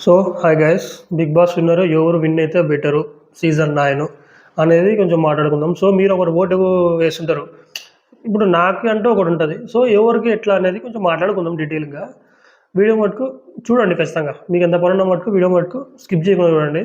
So hi guys, Bigg Boss winner ఎవరు win అయితే better season 9 అనేది కొంచెం మాట్లాడుకుందాం. సో మీరు ఒకటి ఓటు వేస్తుంటారు. ఇప్పుడు నాకు అంటూ ఒకటి ఉంటుంది. సో ఎవరికి ఎట్లా అనేది కొంచెం మాట్లాడుకుందాం డీటెయిల్గా. వీడియో మటుకు చూడండి ఖచ్చితంగా. మీకు ఎంత పనున్న మటుకు వీడియో మటుకు స్కిప్ చేయకుండా చూడండి.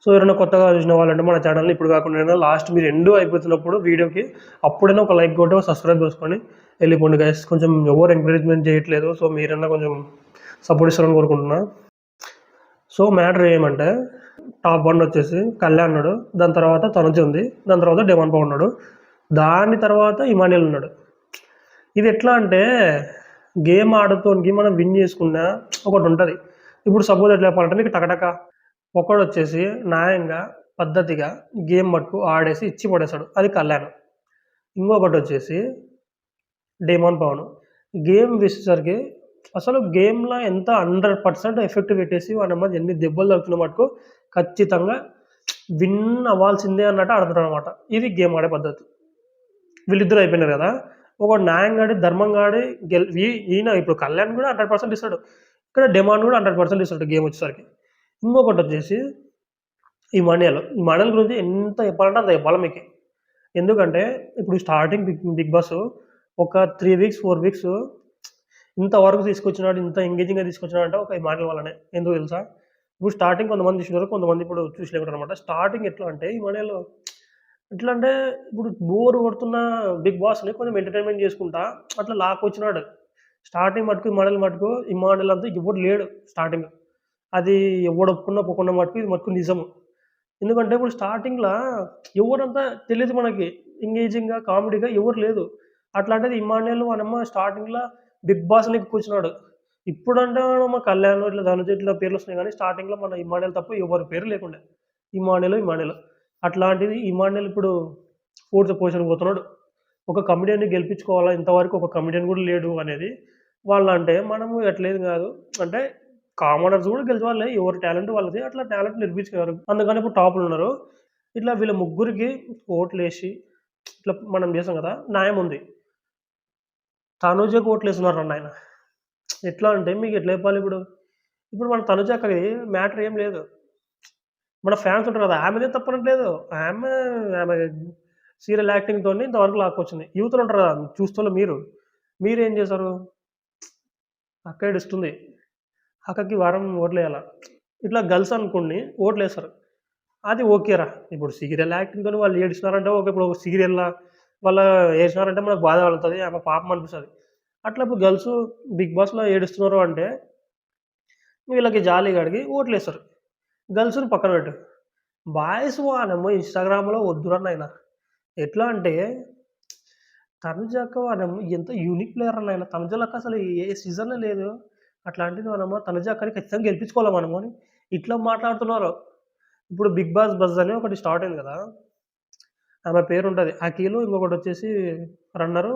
సో ఎవరైనా కొత్తగా చూసిన వాళ్ళంటే మన ఛానల్ని ఇప్పుడు కాకుండా లాస్ట్ మీరు ఎండు అయిపోతున్నప్పుడు వీడియోకి అప్పుడైనా ఒక లైక్ కొట్టి ఒక సబ్స్క్రైబ్ చేసుకొని వెళ్ళిపోండి గైస్. కొంచెం ఎవరు ఎంకరేజ్మెంట్ చేయట్లేదు. సో మీరన్నా కొంచెం సపోర్ట్ ఇస్తారని కోరుకుంటున్నా. సో మ్యాటర్ ఏమంటే టాప్ 1 వచ్చేసి కళ్యాణ్ ఉన్నాడు, దాని తర్వాత తనుజ ఉంది, దాని తర్వాత డెమాన్ పవన్ ఉన్నాడు, దాని తర్వాత ఇమాన్యుల్ ఉన్నాడు. ఇది ఎట్లా అంటే గేమ్ ఆడుతోనికి మనం విన్ చేసుకున్న ఒకటి ఉంటుంది. ఇప్పుడు సపోజ్ ఎట్లా చెప్పాలంటే నీకు టకటక ఒకడు వచ్చేసి న్యాయంగా పద్ధతిగా గేమ్ మట్టుకు ఆడేసి ఇచ్చి పడేస్తాడు, అది కళ్యాణ్. ఇంకొకటి వచ్చేసి డెమాన్ పవన్ గేమ్ వేసేసరికి అసలు గేమ్లో ఎంత 100% ఎఫెక్ట్ పెట్టేసి వాడి మధ్య ఎన్ని దెబ్బలు తగ్గుతున్న మటుకు ఖచ్చితంగా విన్ అవ్వాల్సిందే అన్నట్టు ఆడుతున్నాడు అనమాట. ఇది గేమ్ ఆడే పద్ధతి. వీళ్ళిద్దరు అయిపోయినారు కదా. ఒక న్యాయంగాడి ధర్మంగాడి ఈయన ఇప్పుడు కళ్యాణ్ కూడా 100% ఇస్తాడు, ఇక్కడ డిమాండ్ కూడా 100% ఇస్తాడు గేమ్ వచ్చేసరికి. ఇంకొకటి వచ్చేసి ఈ మణియాల గురించి ఎంత చెప్పాలంటే అంత చెప్పాలి మీకు. ఎందుకంటే ఇప్పుడు స్టార్టింగ్ బిగ్ బాస్ ఒక 3 వీక్స్ 4 వీక్స్ ఇంతవరకు తీసుకొచ్చినాడు, ఇంత ఎంగేజింగ్గా తీసుకొచ్చినాడు అంటే ఒక ఈ మాటల వల్లనే. ఎందుకు తెలుసా? ఇప్పుడు స్టార్టింగ్ కొంతమంది చూసినారు, కొంతమంది ఇప్పుడు చూసలేకుంటారు అనమాట. స్టార్టింగ్ ఎట్లా అంటే ఈ మనలో ఎట్లా అంటే ఇప్పుడు బోర్ కొడుతున్న బిగ్ బాస్ని కొంచెం ఎంటర్టైన్మెంట్ చేసుకుంటా అట్లా లాక్కొచ్చినాడు. స్టార్టింగ్ మటుకు ఈ మోడల్ అంతా ఎవడు లేడు స్టార్టింగ్. అది ఎవడు ఒప్పుకున్న మటుకు ఇది మటుకు నిజము. ఎందుకంటే ఇప్పుడు స్టార్టింగ్లో ఎవరంతా తెలియదు మనకి, ఎంగేజింగ్గా కామెడీగా ఎవరు లేదు. అట్లాంటిది ఇమాన్యుల్ మనమ్మ స్టార్టింగ్లో బిగ్ బాస్ని కూర్చున్నాడు. ఇప్పుడంటే మా కళ్యాణ్ ఇట్లా ధనుజ ఇట్లా పేర్లు వస్తున్నాయి, కానీ స్టార్టింగ్లో మన ఇమాన్యుల్ తప్ప ఎవరి పేరు లేకుండే. ఇమాన్యుల్ అట్లాంటిది ఇమాన్యుల్ ఇప్పుడు 4th పొజిషన్కి పోతున్నాడు. ఒక కమెడియన్ని గెలిపించుకోవాలా, ఇంతవరకు ఒక కమెడియన్ కూడా లేడు అనేది వాళ్ళంటే మనము ఎట్లేదు కాదు అంటే కామనర్స్ కూడా గెలిచేవాళ్ళే, ఎవరి టాలెంట్ వాళ్ళది, అట్లా టాలెంట్ నిరూపించుకున్నారు. అందుకని ఇప్పుడు టాప్లు ఉన్నారు. ఇట్లా వీళ్ళ ముగ్గురికి ఓట్లేసి ఇట్లా మనం చేసాం కదా, న్యాయం ఉంది. తనుజకు ఓట్లేస్తున్నారు అన్న ఆయన. ఎట్లా అంటే మీకు ఎట్లా చెప్పాలి, ఇప్పుడు మన తనుజకి మ్యాటర్ ఏం లేదు. మన ఫ్యాన్స్ ఉంటారు కదా, ఆమెదే తప్పనట్లేదు. ఆమె సీరియల్ యాక్టింగ్‌తో ఇంతవరకు లాక్కొచ్చింది. యూత్‌లో ఉంటారు కదా చూస్తోళ్ళు మీరేం చేశారు? అక్క ఏడుస్తుంది, అక్కకి వారం ఓట్లేయాల. ఇట్లా గర్ల్స్ అనుకోండి ఓట్లేస్తారు, అది ఓకేరా. ఇప్పుడు సీరియల్ యాక్టింగ్‌తోని వాళ్ళు ఏడిచినారంటే ఓకే. ఇప్పుడు ఒక సీరియల్‌లా వాళ్ళు ఏడిచినారంటే మనకు బాధ కలుగుతుంది, ఆమె పాపం అనిపిస్తుంది. అట్లా ఇప్పుడు గర్ల్స్ బిగ్ బాస్‌లో ఏడుస్తున్నారు అంటే వీళ్ళకి జాలీగా అడిగి ఓట్లేస్తారు. గర్ల్స్‌ని పక్కన పెట్టు. బాయ్స్ వాడేమో ఇన్‌స్టాగ్రామ్‌లో వద్దురా నాయన. ఎట్లా అంటే తనుజ అక్క వాడేమో ఎంత యూనిక్ ప్లేయర్ రా నాయన. తనుజ లెక్క అసలు ఏ సీజన్‌లో లేదు. అట్లాంటిది మనము తనుజ అక్కని ఖచ్చితంగా గెలిపించుకోవాలి మనము అని ఇట్లా మాట్లాడుతున్నారు. ఇప్పుడు 'బిగ్ బాస్ బజ్' అని ఒకటి స్టార్ట్ అయింది కదా, ఆమె పేరుంటది అఖిలు, ఇంకొకటొచ్చేసి రన్నరు,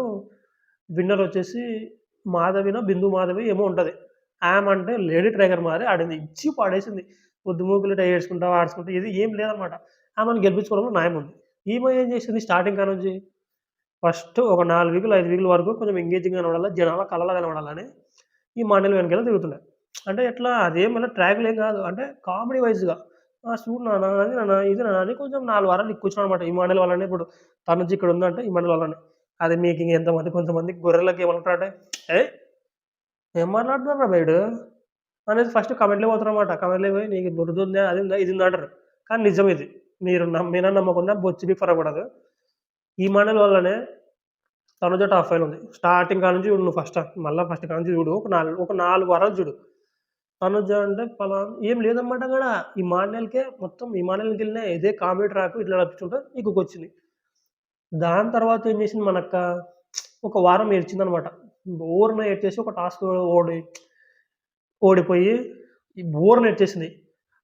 విన్నర్ వచ్చేసి మాధవినో, బిందు మాధవి ఏమో ఉంటది. ఆమె అంటే లేడీ ట్రైగర్ మాదిరి ఆడింది. ఇచ్చి పడేసింది. పొద్దుమూకులు ఇట్లా ఏడ్చుకుంటా, ఆడుచుకుంటా ఇది ఏం లేదనమాట. ఆమెను గెలిపించుకోవడంలో న్యాయం ఉంది. ఈమె ఏం చేసింది స్టార్టింగ్ కానుంచి ఫస్ట్ ఒక 4 వీకులు, 5 వీకుల వరకు కొంచెం ఎంగేజింగ్‌గా కనపడాలా, జనాల కళ్ళలో కనపడాలని ఈ మాండలి వెనకాల తిరుగుతుండే. అంటే ఎట్లా అదేం మళ్ళీ ట్రాక్‌లేం కాదు. అంటే కామెడీ వైస్‌గా చూడు నాన్న, అది నాన్న, ఇది నాన్న అని కొంచెం 4 వారాలు కూర్చున్నాడనమాట. ఈ మాండలి వల్లనే ఇప్పుడు తనుజ ఇక్కడ ఉందంటే ఈ మాండలి వల్లనే. అది మీకు ఇంక ఎంతమంది కొంతమంది గొర్రెలకి ఏమంటారంటే ఏయ్! ఏం మాట్లాడుతున్నాడురా వీడు అనేది ఫస్ట్ కామెంట్‌లో పోతారనమాట. కామెంట్‌లో పోయి నీకు బురదుందా, అది ఉందా, ఇది ఉందా అంటారు. కానీ నిజం ఇది. మీరు నమ్మినా నమ్మకున్నా బొచ్చుకి ఫరక పడదు. ఈ మాండలి వల్లనే తనుజ టాప్ 5లో ఉంది. స్టార్టింగ్ కాడ నుంచి చూడు నువ్వు ఫస్ట్ కాడ నుంచి చూడు. ఒక 4 వారాలు చూడు. తనుజ అంటే ఏం లేదనమాట అక్కడ. ఈ మాండలికే మొత్తం ఈ మాండలికెళ్ళిన ఇదే కామెడీ ట్రాక్ ఇట్లా నడుపుకుంటా ఇక్కడికొచ్చింది. దాని తర్వాత ఏం చేసింది మనక్క, ఒక వారం ఏడ్చిందనమాట. బోరున ఏడ్చేసి ఒక టాస్క్ ఓడిపోయి బోరున ఏడ్చేసింది.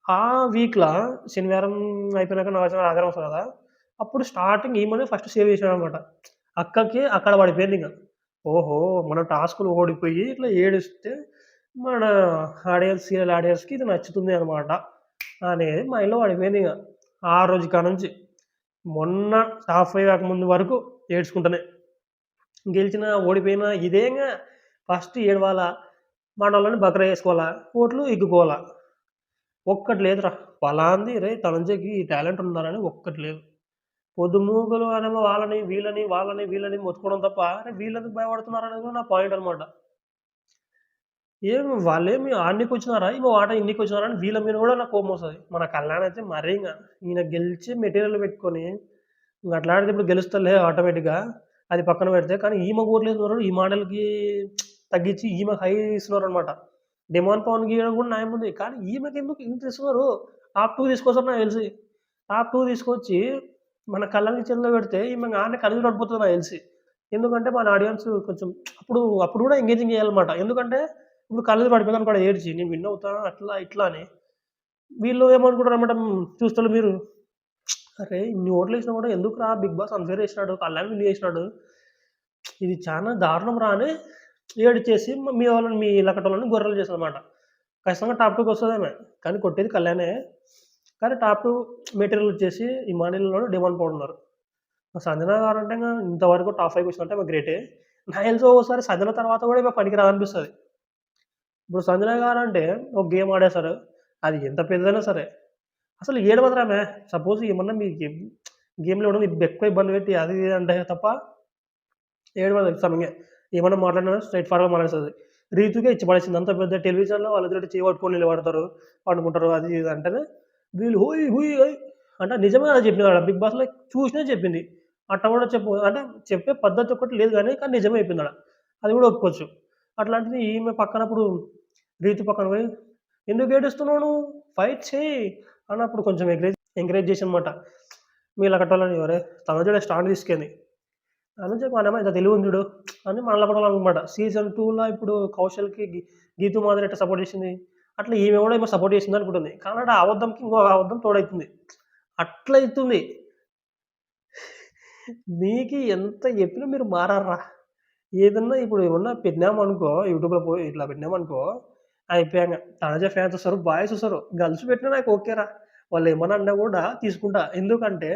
ఆ వీక్‌ల శనివారం అయిపోయినాక నాగార్జున ఆదివారం వస్తది కదా, అప్పుడు స్టార్టింగ్ ఈమెనే ఫస్ట్ సేవ్ చేసినాడనమాట. అక్కకి అక్కడ పడిపోయిందింక. ఓహో! మనం టాస్క్‌లో ఓడిపోయి ఇట్లా ఏడిస్తే మన సీరియల్ ఆడియన్స్‌కి ఇది నచ్చుతుంది అనమాట అనేది మైండ్‌లో పడిపోయిందింక. ఆ రోజు కానుంచి మొన్న టాప్ 5 కాకముందు వరకు ఏడ్చుకుంటూనే. గెలిచినా, ఓడిపోయినా ఇదేంగా ఫస్ట్ ఏడవాలా, మనోళ్ళని బకరా చేసుకోవాలా, ఓట్లు ఇగ్గుకోవాలా. ఒక్కటి లేదురా. పలాంది రేయ్ ధనంజయ్‌కి ఈ టాలెంట్ ఉందారని ఒక్కటి లేదు. పొద్దుమూకులు అనేమో వాళ్ళని, వీళ్ళని, వాళ్ళని, వీళ్ళని మొత్తుకోవడం తప్ప, అరే వీళ్ళెందుకు భయపడుతున్నారనేది కూడా నా పాయింట్ అనమాట. ఏమి వాళ్ళేమి ఆడనీకొచ్చినారా? ఈమె ఆట ఇన్నికొచ్చినారా? అని వీళ్ళ మీద కూడా నాకు కోపమొస్తది. మన కళ్యాణ్ అయితే మరీ ఇంగ. ఈయన గెలిచి మెటీరియల్ పెట్టుకొని, ఇంగ అట్లాంటిది ఇప్పుడు గెలుస్తదిలే ఆటోమేటిక్‌గా. అది పక్కన పెడితే, కానీ ఈమెకు ఓట్లేస్తున్నారు. ఈ మోడల్‌కి తగ్గించి ఈమెకు హై ఇస్తున్నారనమాట. డిమాండ్ పవన్‌కి ఇయ్యడం కూడా న్యాయం ఉంది. కానీ ఈమెకెందుకు ఇంత ఇస్తున్నారు? టాప్ 2 తీసుకొస్తారు నాకు తెలిసి. టాప్ 2 తీసుకొచ్చి మన కళ్యాణ్‌కి చేతిలో పెడితే ఈమె ఆడనే కన్నీళ్లు పడిపోతది నాకు తెలిసి. ఎందుకంటే మన ఆడియన్స్ కొంచెం అప్పుడు కూడా ఎంగేజింగ్ చేయాలన్నమాట. ఎందుకంటే ఇప్పుడు కళ్ళుకి పడిపోయిందనుకోండి ఏడ్చి, నేను విన్ అవుతా అట్లా, ఇట్లా అని. వీళ్ళు ఏమనుకుంటారనమాట చూస్తళ్ళు మీరు, అరే! ఇన్ని ఓట్లేసినా కూడా ఎందుకురా బిగ్ బాస్ అన్‌ఫెయిర్ చేసినాడు. కళ్యాణ్ విన్ చేసినాడు. ఇది చానా దారుణంరా అని ఏడ్చేసి మీ వాళ్ళని మీ లక్కటోళ్ళని గొర్రెలు చేస్తదనమాట. ఖచ్చితంగా టాప్ 2కి వస్తదామె. కానీ కొట్టేది కళ్యాణే. కానీ టాప్ 2 మెటీరియల్ వచ్చేసి ఇమానుయేల్‌ను, డెమాన్ పౌల్ ఉన్నారు. సంజన గారంటే ఇంతవరకు టాప్ 5కి వచ్చిందంటే ఆమె గ్రేటే. నాకు తెలిసి ఒక్కోసారి సంజన తర్వాత కూడా ఈమె పనికిరాదనిపిస్తది. ఇప్పుడు సంజన గారంటే ఒక గేమ్ ఆడేశారు. అది ఎంత పెద్దదైనా సరే. అసలు ఏడవదురామె. సపోజ్ ఏమన్నా మీ గేమ్‌లో ఎవడన్నా ఎక్కువ ఇబ్బంది పెట్టి అది ఇది అంటే తప్ప ఏడవదు సమంగే. ఏమన్నా మాట్లాడినా స్ట్రెయిట్ ఫార్వర్డ్‌గా మాట్లాడేస్తది. రీతుకే ఇచ్చి పడేసింది. అంత పెద్ద టెలివిజన్‌లో వాళ్ళిద్దరు చెయ్యి పట్టుకొని నిలబడతారు. పండుకుంటారు. అది ఇది అంటేనే వీళ్ళు హుయ్ హుయ్ హయ్ అంటే నిజమే కదా చెప్పింది ఆడ. బిగ్ బాస్‌లో చూసినదే చెప్పింది. అట్ట కూడా అంటే చెప్పే పద్ధతి ఒక్కటి లేదు గానీ, కానీ నిజమే చెప్పిందాడ. అది కూడా ఒప్పుకోవచ్చు. అట్లాంటిది ఈమె పక్కనప్పుడు రీతు పక్కన పోయి, "ఎందుకు ఏడుస్తున్నావు నువ్వు? ఫైట్ చెయ్యి" అన్నప్పుడు కొంచెం ఎంకరేజ్ చేసిందన్నమాట. మీలాంటోళ్ళని "ఒరేయ్! తనుజ స్టాండ్ తీసుకుంది. తనుజ మనమే ఇంత తెలివుంది చూడు" అని మనలపడాలన్నమాట. సీజన్ 2లో ఇప్పుడు కౌశల్‌కి గీతూ మాధురి ఎట్ట సపోర్ట్ చేసింది. అట్లా ఈమె కూడా ఏమో సపోర్ట్ చేసిందనుకుంటుంది. కానీ ఆడ అబద్ధంకి ఇంకో అబద్ధం తోడైతుంది. అట్లయితుంది. మీకు ఎంత చెప్పినా మీరు మారర్రా. ఏదన్నా ఇప్పుడు ఏమన్నా పెట్టినామనుకో యూట్యూబ్‌లో పోయి ఇట్లా పెట్టినామనుకో అయిపోయాంగ. తనుజ ఫ్యాన్స్ వస్తారు, బాయ్స్ వస్తారు. గర్ల్స్ పెట్టినా నాకు ఓకేరా. వాళ్ళేమన్నా అన్నా కూడా తీసుకుంటా. ఎందుకంటే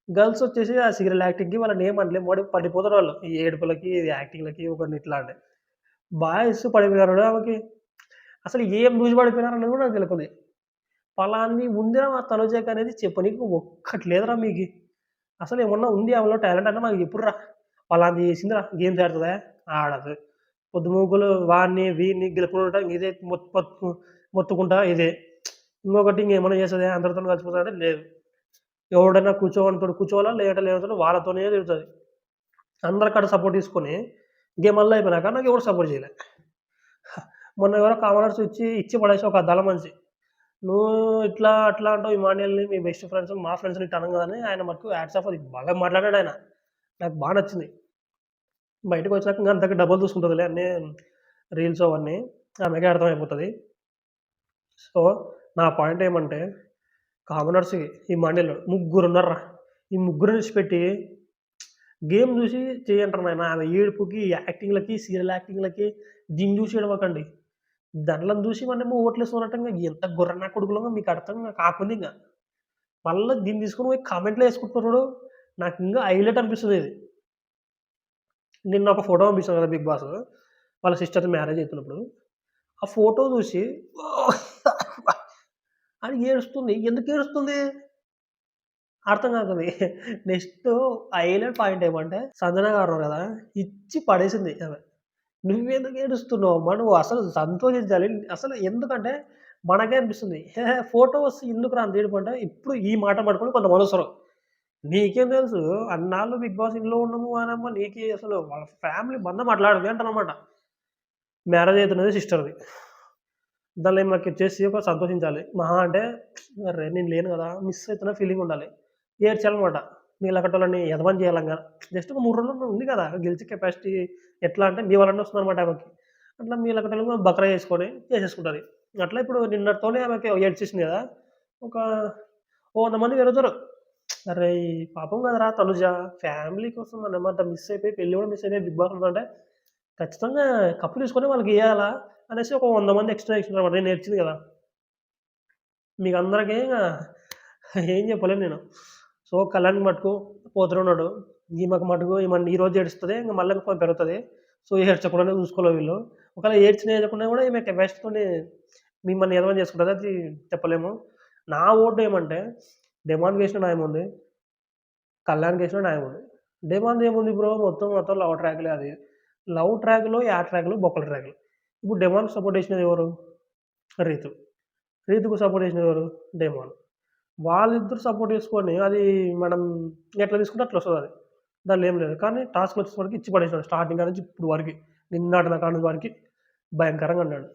గర్ల్స్ వచ్చేసి ఆ సీరియల్ యాక్టింగ్‌కి వాళ్ళనేం అనలేం. పడిపోతారు వాళ్ళు. ఈ ఏడుపులకి, యాక్టింగ్‌లకి ఒకరిని ఇట్లా అంటే. బాయ్స్ పడిపోయినారు ఆమెకి. అసలు ఏం చూసి పడిపోయినారన్నది కూడా నాకు తెలవదు. పలాంది ఉందిరా మా తనుజకి అనేది చెప్పనీకి ఒక్కటి లేదురా మీకి. అసలేమన్నా ఉంది ఆమెలో టాలెంట్ అంటే మాకు చెప్పుర్రా. పలాంది చేసిందిరా గేమ్స్ ఆడుతదా? ఆడదు. పొద్దుమూకులు వాడిని, వీడిని గెలుపుకుంటా ఇదే మొత్తుకుంటా ఇదే. ఇంకొకటి ఇంకేమన్నా చేస్తదా? అందరితోని కలిసిపోతదా అంటే లేదు. ఎవడన్నా కూర్చోమన్నతోటి కూర్చోవాలా, లేదంటే లేదంటే వాళ్ళతోనే తిరుగుతది. అందరికాడ సపోర్ట్ తీసుకొని గేమ్ అయిపోయినాక నాకు ఎవరు సపోర్ట్ చేయలే. మొన్న ఎవరో కామెంట్స్ ఇచ్చి పడేసి ఒక దళ మనిషి. "నువ్వు ఇట్లా అట్లా అంటావు ఇమాన్యుయల్‌ని మీ బెస్ట్ ఫ్రెండ్స్ మా ఫ్రెండ్స్‌ని ఇట్లా అనం కదా" అని ఆయన మటుకు హ్యాట్స్ ఆఫ్ అది బాగా మాట్లాడాడాయన. నాకు నచ్చింది. బయటకొచ్చాక ఇంక అంతకి డబ్బులు చూసుకుంటదిలే అన్నీ రీల్స్ అవన్నీ. ఆమెకే అర్థమైపోతది. సో, నా పాయింట్ ఏమంటే కామనర్స్‌కి ఈ మండీలో ముగ్గురున్నార్రా. ఈ ముగ్గురిని ఇడిచిపెట్టి గేమ్ జూసి చేయండ్రా నాయన. ఆమె ఏడుపుకి, యాక్టింగ్‌లకి, సీరియల్ యాక్టింగ్‌లకి దీన్ని జూసి ఏడవకండి. దాంట్లోని జూసి మనమేమో ఓట్లేస్తున్నారంటే ఎంత గొర్రె నా కొడుకులమో మీకు అర్థం కాకుందింక. మళ్ళా దీన్ని తీసుకొని పోయి కామెంట్‌లో యేసుకుంటున్నారు చూడు. నాకింగా హైలైట్ అనిపిస్తది ఇది. నిన్న ఒక ఫోటో పంపించాను కదా! బిగ్ బాస్. వాళ్ళ సిస్టర్‌ది మ్యారేజ్ అయితున్నప్పుడు. ఆ ఫోటో జూసి అని ఏడుస్తుంది. ఎందుకు ఏడుస్తుంది? అర్థం కాకది. నెక్స్టు హైలైట్ పాయింట్ ఏమంటే సంజన గారు ఉన్నారు కదా! ఇచ్చి పడేసింది ఆమె. "నువ్వెందుకు ఏడుస్తున్నావమ్మా? నువ్వు అసలు సంతోషించాలి." అసలు ఎందుకంటే మనకే అనిపిస్తుంది. ఫోటో వస్తే ఎందుకురా అంత ఏడుపు అంటే ఇప్పుడు ఈ మాట పట్టుకొని కొంతమందొస్తారు. నీకేం తెలుసు అన్నాళ్ళు బిగ్ బాస్ ఇంట్లో ఉన్నాము అనమ్మ నీకి అసలు వాళ్ళ ఫ్యామిలీ బంధం అట్లాంటిది అంటాననమాట. మ్యారేజ్ అయితున్నది సిస్టర్‌ది. దానిలో ఈమెకొచ్చేసి ఒక సంతోషించాలి. మహా అంటే అర్రె! నేను లేను గదా! మిస్ అయితున్న ఫీలింగ్ ఉండాలి. ఏడ్చాలనమాట. నీలాంటోళ్ళని ఎదవని చేయాలంగా. జస్ట్ ఒక 3 రోజులు ఉంది గదా! గెలిచే కెపాసిటీ ఎట్లా అంటే మీ వల్లనే వస్తుందనమాట ఆమెకి. అట్లా మీలాంటోళ్ళని బకరా చేసుకొని చేసేసుకుంటది. అట్లా ఇప్పుడు నిన్నటితోనే ఆమెకి ఏడ్చేసింది గదా! ఒక ఓ 100 మంది పెరుగుతారు. అరేయ్! పాపం గదరా తనుజ ఫ్యామిలీ కోసం మనమాట మిస్ అయిపోయి పెళ్లి గూడా మిస్ అయిపోయి బిగ్ బాస్ ఉందంటే ఖచ్చితంగా కప్ తీసుకొని వాళ్ళకియ్యాలా అనేసి ఒక 100 మంది ఎక్స్‌ట్రా ఏసిననమాట. నేను ఏడ్చింది గదా! మీకందరికి ఏం చెప్పలేను నేను. సో, కళ్యాణ్ మటుకు పోతూనే ఉన్నాడు. ఈమెకు మటుకు ఈరోజు ఏడుస్తది. ఇంక మళ్ళా ఇంకొంచెం పెరుగుతది. సో, ఏడ్చకుండానే చూసుకోవాలి వీళ్ళు. ఒకవేళ ఏడ్చినా ఏడ్చకున్నా గూడా ఈమె కెపాసిటీతోని మిమ్మల్ని ఏదైనా చేసుకుంటుంది అది చెప్పలేము. నా ఓటు ఏమంటే డెమాన్‌కి వేసిన న్యాయం ఉంది. కళ్యాణ్‌కి వేసిన న్యాయం ఉంది. డెమాన్‌ది ఏముంది బ్రో మొత్తం లవ్ ట్రాక్‌లే అది. లవ్ ట్రాక్‌లో, యాడ్ ట్రాక్‌లో, బొక్కల ట్రాక్‌లు. ఇప్పుడు డెమాన్‌కి సపోర్ట్ చేసినది ఎవరు? రీతు. రీతుకు సపోర్ట్ చేసినది ఎవరు? డెమాన్. వాళ్ళిద్దరూ సపోర్ట్ చేసుకొని అది మనం ఎట్లా తీసుకుంటే అట్లా వస్తదది. దానిలో ఏం లేదు. కానీ టాస్క్‌లొచ్చేసరికి ఇచ్చి పడేసినాడు స్టార్టింగ్ కాడ నుంచి ఇప్పుడు వరకి. నిన్నటి కాడ నుంచి వరకి భయంకరంగా అన్నాడు.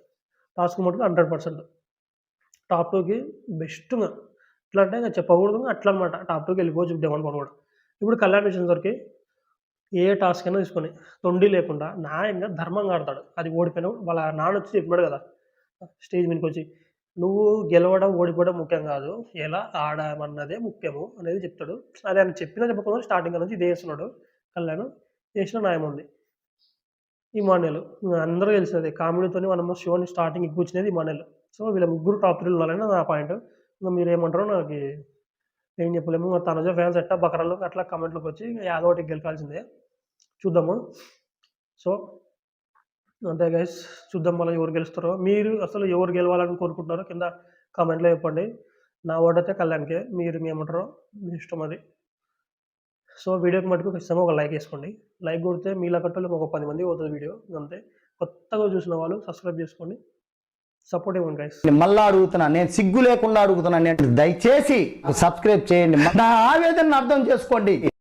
టాస్క్ మటుకు 100%. టాప్ 2కి బెస్ట్‌గా. ఎట్లా అంటే చెప్పకూడదు అట్లనమాట. టాప్ 2కి వెళ్ళిపోవచ్చు డెమాన్ పవన్ కూడా. ఇప్పుడు కళ్యాణ్ విషయానికొసరికి ఏ టాస్క్ అయినా తీసుకొని తొండి లేకుండా న్యాయంగా, ధర్మంగా ఆడతాడు. అది ఓడిపోయినా వాళ్ళ నాన్నొచ్చి చెప్పినాడు కదా! స్టేజ్ మీదకొచ్చి, "నువ్వు గెలవడం, ఓడిపోవడం ముఖ్యం కాదు. ఎలా ఆడామన్నదే ముఖ్యము" అనేది చెప్తాడు. అది ఆయన చెప్పినా చెప్పకపోయినా స్టార్టింగ్ నుంచి ఇదే చేస్తున్నాడు కళ్యాణ్. చేసిన న్యాయముంది. ఇమాన్యుల్ అందరూ తెలిసినదే. కామెడీతోని మనము షోని స్టార్టింగ్ ఎక్కించినది ఇమాన్యుల్. సో, వీళ్ళ ముగ్గురు టాప్ 3లో ఉండాలని నా పాయింట్. ఇంక మీరేమంటారో నాకి ఏం చెప్పలేము. తనుజ ఫ్యాన్స్ ఎట్టా బకరాలు అట్లా కామెంట్‌లోకొచ్చి యాదో ఒకటి గెలకాల్సిందే. చూద్దాము. సో, అంతే గైస్. చూద్దాం మళ్ళా ఎవరు గెలుస్తారో. మీరు అసలు ఎవరు గెలవాలని కోరుకుంటున్నారో కింద కామెంట్‌లో చెప్పండి. నా ఓటైతే కళ్యాణ్‌కే. మీరు ఏమంటారో మీ ఇష్టం అది. సో, వీడియోకి మటుకు ఖచ్చితంగా ఒక లైక్ ఏసుకోండి. లైక్ కొడితే మీలాంటోళ్ళకి ఒక 10 మందికి పోతది వీడియో అంతే. కొత్తగా చూసిన వాళ్ళు సబ్స్క్రైబ్ చేసుకోండి. సపోర్ట్ ఇవ్వండి గైస్. మళ్ళా అడుగుతున్నా, నేను సిగ్గు లేకుండా అడుగుతున్నాను. దయచేసి సబ్స్క్రైబ్ చేయండి. నా ఆవేదనను అర్థం చేసుకోండి.